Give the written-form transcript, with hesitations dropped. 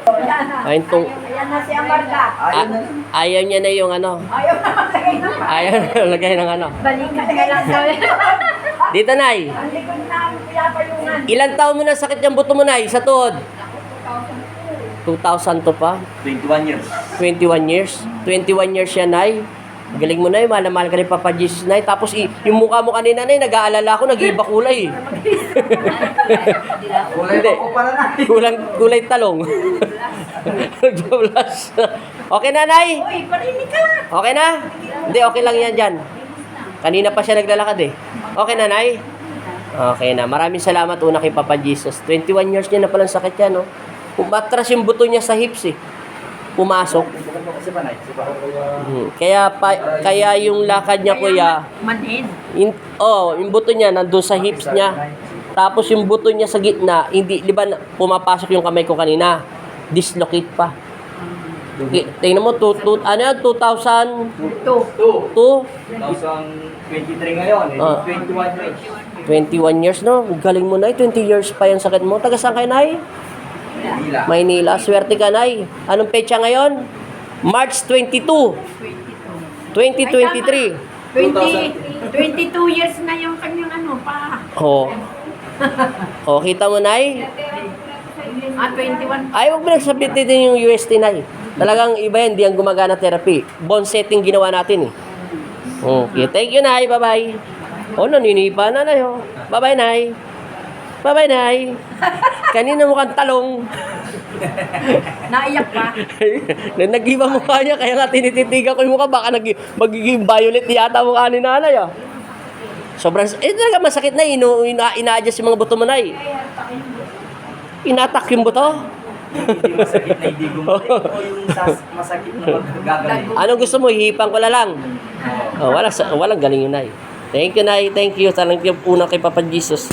Ayun tong, Ayan na si Amarga. ayaw niya na yung ano. Ayaw na maglagay ng Ayaw na lagay ng ano. balikan na lang daw. Dito, Nay. Ang likod na pinapayungan. Ilang taon mo na sakit yung buto mo, Nay, sa tuhod? 2000 to pa? 21 years. 21 years? 21 years yan, Nay. Galing mo, Nay. Mahal na mahal ka rin Papa Jesus, Nay. Tapos yung mukha mo kanina, Nay, nag-aalala ko, nag-iiba kulay. Kulay Hindi. ko pala na. Kulay talong. Nag-blush. Okay na, Nay? Uy, parinig ka. Okay na? Hindi, okay lang yan dyan. Kanina pa siya naglalakad eh. Okay na, Nay? Okay na. Maraming salamat una kay Papa Jesus. 21 years niya na palang sakit yan, no? Umatras yung buto niya sa hips eh. Pumasok. Kaya yung lakad niya, kuya, Manhin. yung buto niya nandun sa hips niya. Tapos yung buto niya sa gitna, hindi, di ba pumapasok yung kamay ko kanina? Dislocate pa. Tingnan mo, ano yan, 2002? 2023 ngayon, 21 years. 21 years, no? Galing mo, Nay. 20 years pa yung sakit mo. Taga saan kayo, Nay? Maynila. Swerte ka, Nay. Anong petsa ngayon? March 22, 2023. 22 years na yung kanyang ano pa. Oh. Oh, kita mo, Nay? 21. Ay, huwag mo nagsabihin din yung UST, Nay. Talagang iba yan, di ang gumagana therapy. Bone setting ginawa natin, eh. Okay, thank you, Nay. Bye-bye. Oh, naninipa na, Nay. Oh. Bye-bye, Nay. Bye-bye, Nay. Kanina mukhang talong. Naiyak pa. Nag-iba mukha niya, kaya nga tinititigan ko yung mukha. Baka magiging violet yata mukha ni Nanay, ah. Sobrang, talaga masakit na, ina-adjust yung mga buto mo, Nay. Inatak yung buto. Hindi masakit na hindi gumaling o yung masakit na magagaling. Anong gusto mo? Hihipang ko na lang. Oh, walang galing yun, Nay. Thank you, Nay. Thank you. Talagang una kay Papa Jesus.